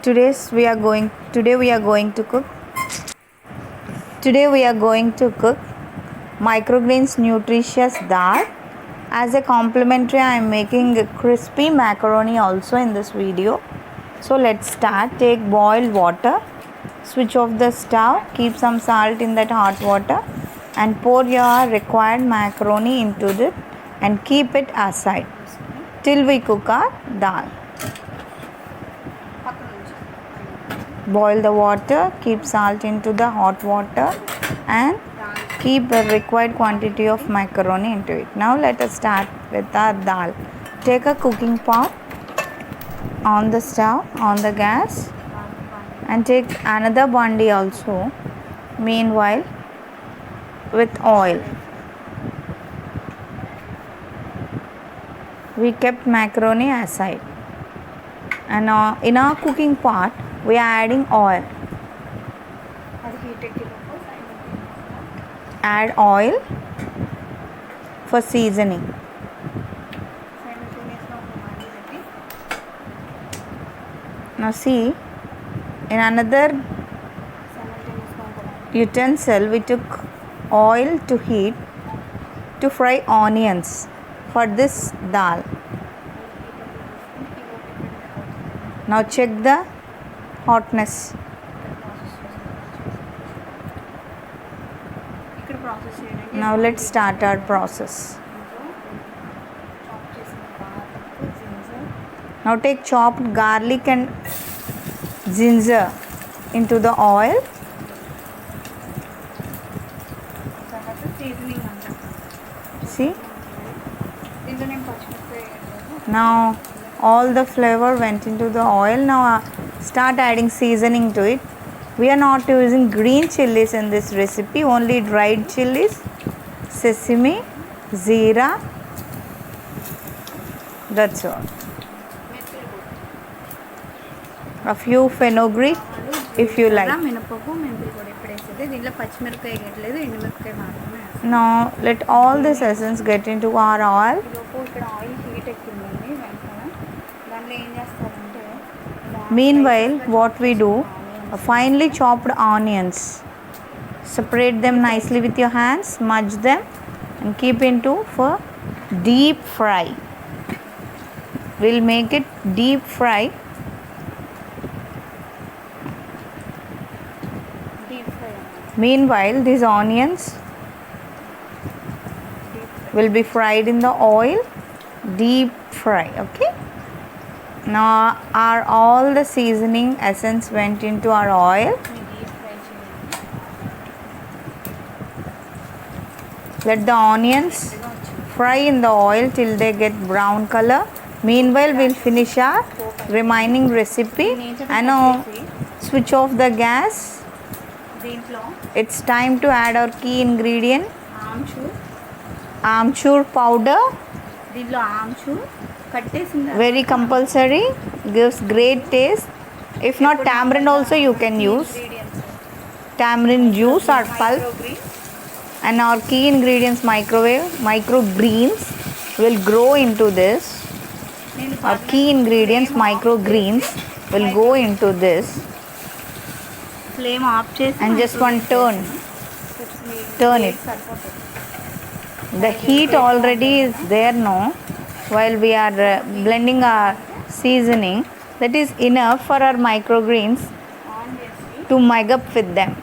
Today we are going to cook. Today we are going to cook microgreens nutritious dal. As a complimentary, I am making a crispy macaroni also in this video. So let's start. Take boiled water. Switch off the stove. Keep some salt in that hot water and pour your required macaroni into it and keep it aside till we cook our dal. Boil the water, keep salt into the hot water and keep the required quantity of macaroni into it. Now let us start with our dal. Take a cooking pot on the stove, on the gas, and take another bandi also, meanwhile with oil. We kept macaroni aside and in our cooking pot we are adding oil. Add oil for seasoning. Now see, in another utensil we took oil to heat to fry onions for this dal. Now check the hotness. Now let's start our process. Now take chopped garlic and ginger into the oil. See? Now all the flavor went into the oil. Now start adding seasoning to it. We are not using green chilies in this recipe, only dried chilies, sesame, jeera. That's all. A few fenugreek if you like. Now let all this essence get into our oil. Meanwhile, what we do, finely chopped onions, separate them nicely with your hands, smudge them and keep into for deep fry. We'll make it deep fry. Meanwhile, these onions will be fried in the oil, deep fry. Okay. Now all the seasoning essence went into our oil. Let the onions fry in the oil till they get brown color. Meanwhile, we'll finish our remaining recipe and now switch off the gas. It's time to add our key ingredient, amchur powder. Very compulsory, gives great taste. If not tamarind also you can use tamarind juice or pulp. And our key ingredients microgreens will grow into this. Our key ingredients microgreens will go into this. Flame off and just one turn it. The heat already is there now. While we are blending our seasoning, that is enough for our microgreens to mix up with them.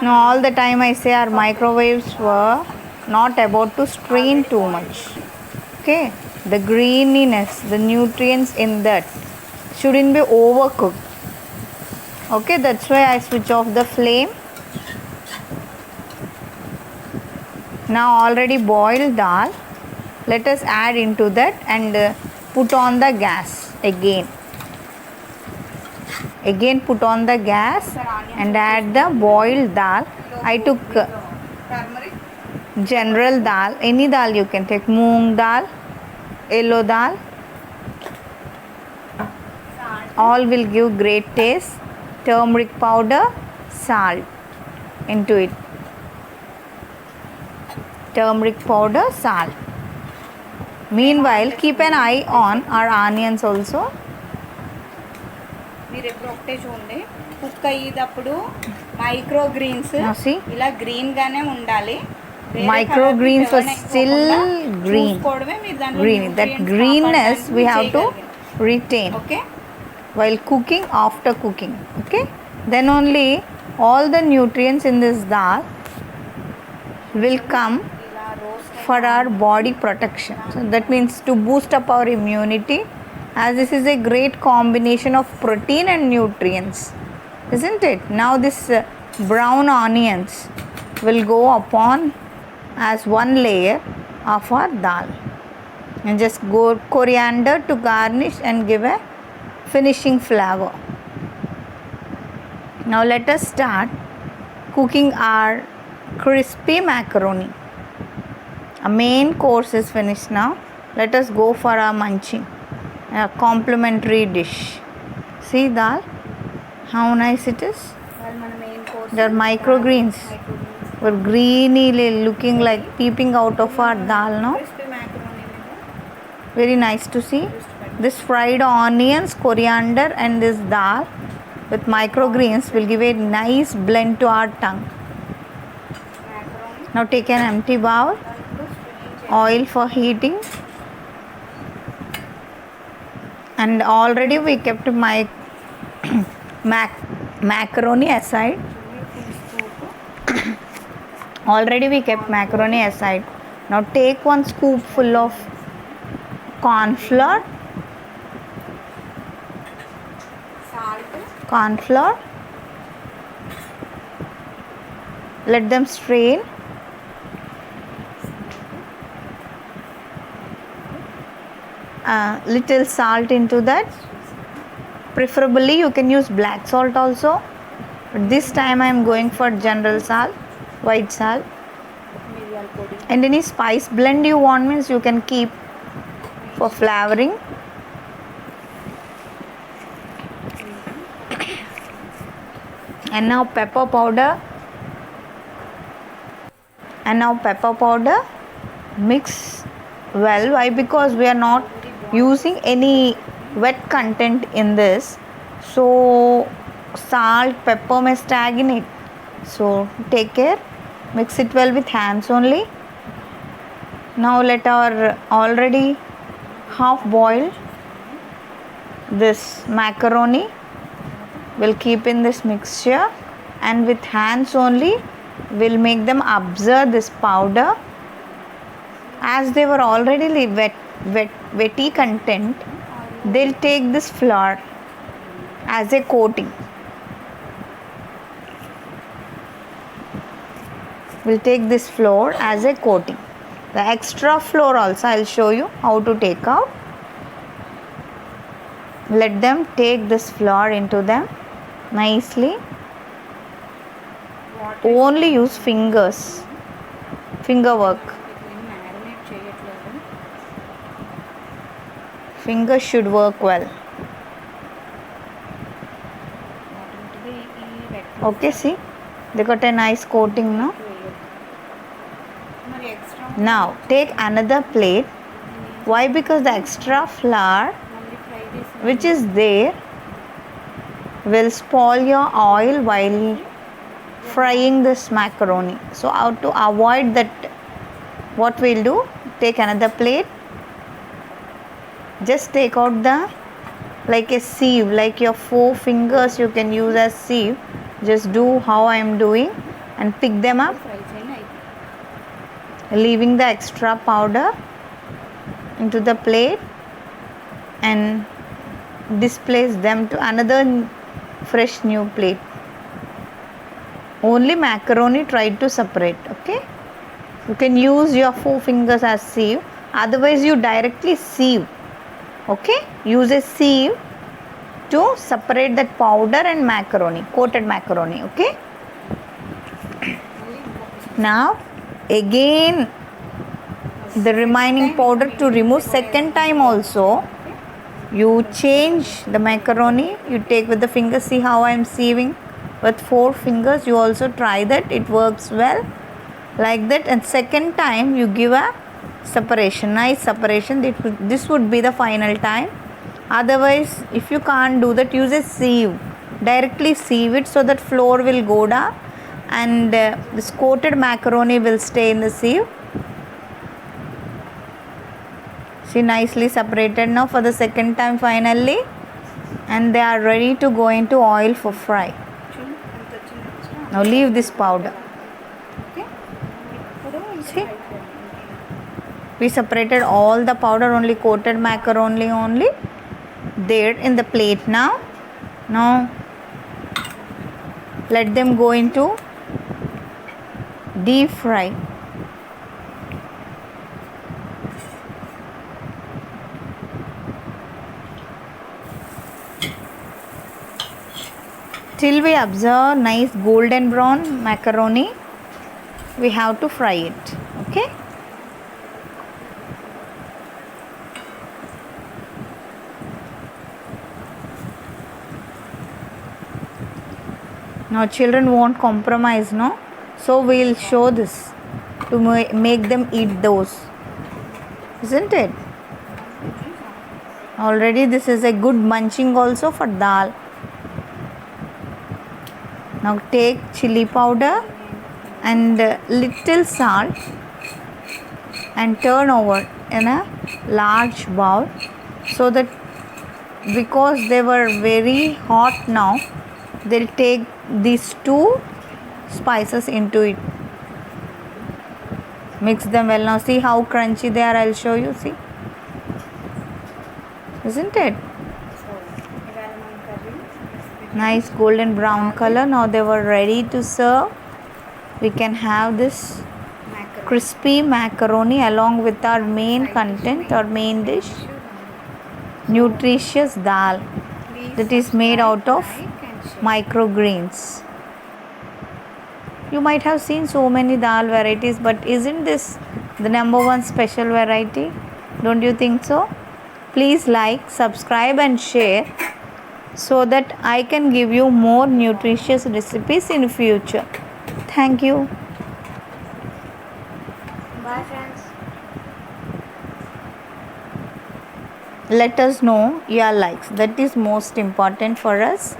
Now all the time I say our microwaves were not about to strain too much. Okay, the greeniness, the nutrients in that shouldn't be overcooked. Okay, that's why I switch off the flame. Now already boiled dal, let us add into that and put on the gas again. Again put on the gas and add the boiled dal. I took general dal, any dal you can take, moong dal, yellow dal. All will give great taste. Turmeric powder, salt into it. Turmeric powder, salt. Meanwhile, keep an eye on our onions also. మీరు ఎప్పుడు ఒకటే చూడండి, cook అయ్యేటప్పుడు micro Greens Now see, ఇలా green గానే ఉండాలి. micro greens are still green. చూసుకోవడమే మీరు దాంట్లో Green. That nutrients greenness కాపాడడానికి we మీరు have to చేయగలిగేది. retain okay while cooking, after cooking. Okay, then only all the nutrients in this dal will come ఇలా roast for our body protection. So that means to boost up our immunity, as this is a great combination of protein and nutrients, isn't it? Now this brown onions will go upon as one layer of our dal, and just go coriander to garnish and give a finishing flavor. Now let us start cooking our crispy macaroni. A main course is finished now. Let us go for our munching, a complimentary dish. See dal, how nice it is. వాళ్ళు మన main course They are microgreens. Were greeny looking like peeping out of our dal now. Crispy macaroni మీద Very nice to see. This fried onions, coriander and this dal with microgreens will give a nice blend to our tongue. Macaroni Now take an empty bowl, దాంట్లో strain చేసి oil for heating, and already we kept my macaroni aside. Already we kept macaroni aside. Now take one scoopful of corn flour, salt let them strain. Little salt into that. Preferably you can use black salt also, but this time I am going for general salt, white salt. మిరియాల పొడి And any spice blend you want means you can keep for flavoring. And now pepper powder. And now pepper powder. Mix well. Why? Because we are not using any wet content in this. So salt, pepper may stagnate. So take care. Mix it well with hands only. Now let our already half boiled this macaroni will keep in this mixture, and with hands only we'll make them absorb this powder. As they were already wetty content, they'll take this flour as a coating. We'll take this flour as a coating. The extra flour also I'll show you how to take out. Let them take this flour into them nicely. Only use fingers, finger work. Marinate చేయట్లేదు. Fingers should work well. వాటింటిది ఈ red Okay, see, they got a nice coating now. మరి extra Now take another plate. Why? Because the extra flour మళ్ళీ fry చేసి which is there will spoil your oil while frying this macaroni. So how to avoid that, what we'll do, take another plate, just take out the, like a sieve, like your 4 fingers you can use as sieve. Just do how I am doing and pick them up, fry చేయండి అయితే leaving the extra powder into the plate, and displace them to another fresh new plate. Only macaroni try to separate. Okay, you can use your 4 fingers as sieve, otherwise you directly sieve. Okay, use a sieve to separate that powder and macaroni, coated macaroni. Okay, now again the remaining powder to remove. Second time also you change the macaroni, you take with the fingers. See how I am sieving with 4 fingers. You also try that, it works well like that. And second time you give a separation, nice separation. This would be the final time. Otherwise, if you can't do that, use a sieve. Directly sieve it so that flour will go down and this coated macaroni will stay in the sieve. See, nicely separated now for the second time finally, and they are ready to go into oil for fry. Now leave this powder. See, we separated all the powder, only coated macaroni only there in the plate. Now let them go into deep fry. Till we observe nice golden brown macaroni, we have to fry it. Okay. Now children won't compromise, no? So we'll show this to make them eat those. Isn't it? Already this is a good munching also for dal. Now take chili powder and little salt and turn over in a large bowl, so that because they were very hot now, they'll take these two spices into it. Mix them well. Now see how crunchy they are. I'll show you. See, isn't it? Nice golden brown color. Now they were ready to serve. We can have this crispy macaroni along with our main content or main dish, nutritious dal that is made out of microgreens. You might have seen so many dal varieties, but isn't this the number one special variety? Don't you think so? Please like, subscribe and share so that I can give you more nutritious recipes in future. Thank you. Bye friends. Let us know your likes. That is most important for us.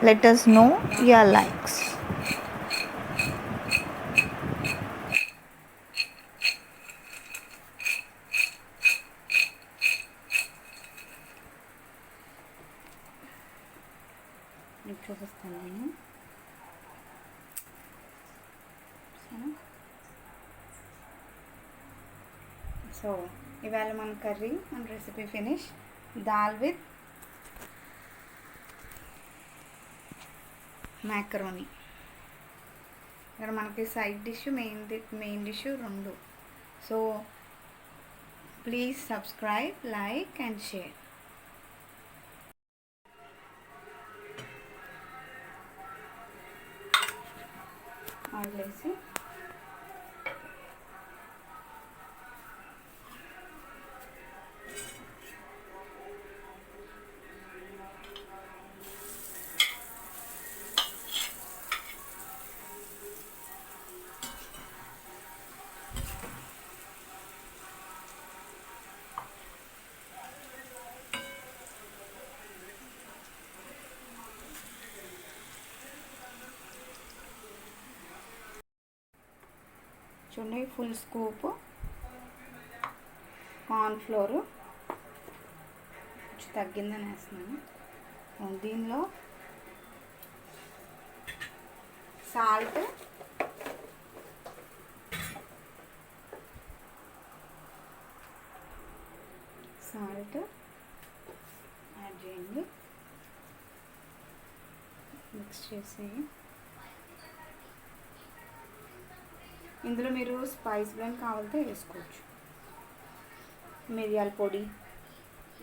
Let us know your likes. చూపిస్తాను నేను. So ఇవాళ మన curry మన recipe finish. Dal with macaroni. ఇక్కడ మనకి side dish main dish రెండు. So please subscribe, like and share. Oil వేసి చూడండి, ఫుల్ స్కూప్ కార్న్ఫ్లోరు కొంచెం తగ్గిందని వేస్తున్నాను. దీనిలో సాల్ట్, యాడ్ చేయండి. మిక్స్ చేసి ఇందులో మీరు స్పైస్ బ్లెండ్ కావాలంటే వేసుకోవచ్చు. మిరియాల పొడి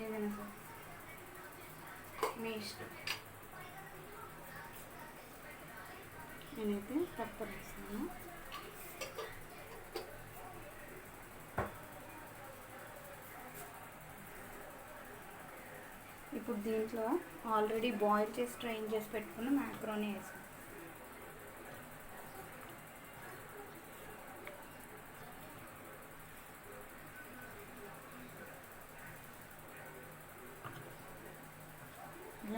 ఏదైనా సరే మీ ఇష్టం. నేనైతే పెప్పర్ వేస్తాను. ఇప్పుడు దీంట్లో ఆల్రెడీ బాయిల్ చేసి స్ట్రెయిన్ చేసి పెట్టుకున్న మ్యాక్రోనీ వేసాను.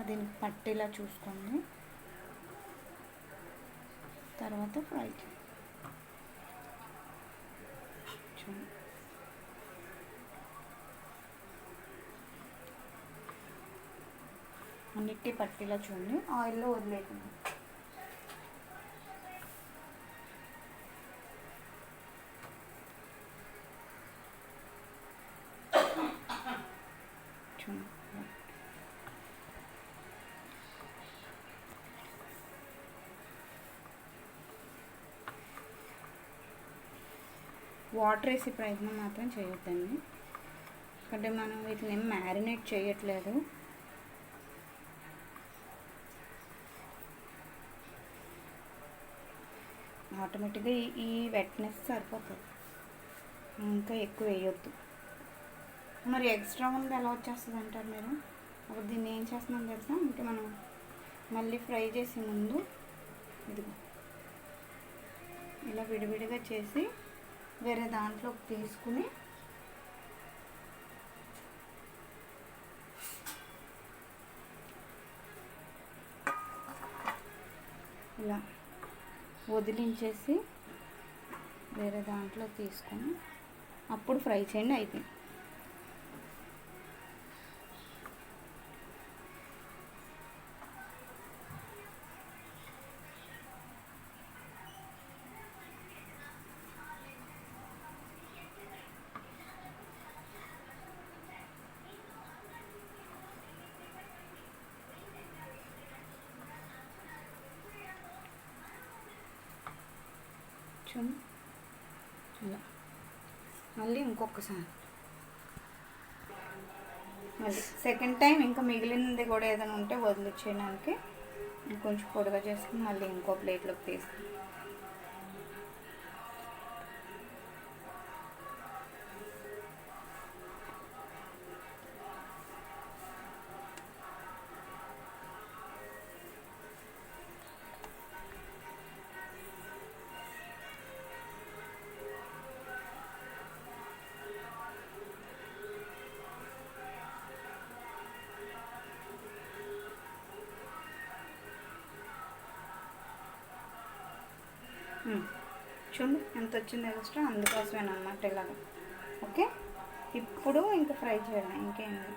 ఇలా దీనికి పట్టేలా చూసుకోండి. తర్వాత ఫ్రై చూడండి. అన్నిటికీ పట్టేలా చూడండి, ఆయిల్లో వదిలేకుండా. చూడండి, వాటర్ వేసి ప్రయత్నం మాత్రం చేయొద్దండి, అంటే మనం వీటిని ఏం మ్యారినేట్ చేయట్లేదు. ఆటోమేటిక్గా ఈ వెట్నెస్ సరిపోతుంది, ఇంకా ఎక్కువ వేయొద్దు. మరి ఎక్స్ట్రా ఉంది ఎలా వచ్చేస్తుంది అంటారు మీరు? అప్పుడు దీన్ని ఏం చేస్తున్నాం తెలుసా, అంటే మనం మళ్ళీ ఫ్రై చేసే ముందు ఇదిగో ఇలా విడివిడిగా చేసి వేరే దాంట్లోకి తీసుకుని ఇలా వదిలించేసి వేరే దాంట్లో తీసుకొని అప్పుడు ఫ్రై చేయండి. అయిపోయింది. చూడండి, ఇలా మళ్ళీ ఇంకొకసారి మళ్ళీ సెకండ్ టైం ఇంకా మిగిలినది కూడా ఏదైనా ఉంటే వదిలిచ్చేయడానికి ఇంకొంచెం పొడిగా చేసుకుని మళ్ళీ ఇంకో ప్లేట్లోకి తీసుకుని చూడండి ఎంత వచ్చింది ఎక్స్ట్రా, అందుకోసమేనమాట ఇలాగ. ఓకే, ఇప్పుడు ఇంకా ఫ్రై చేయాలి, ఇంకేం లేదు.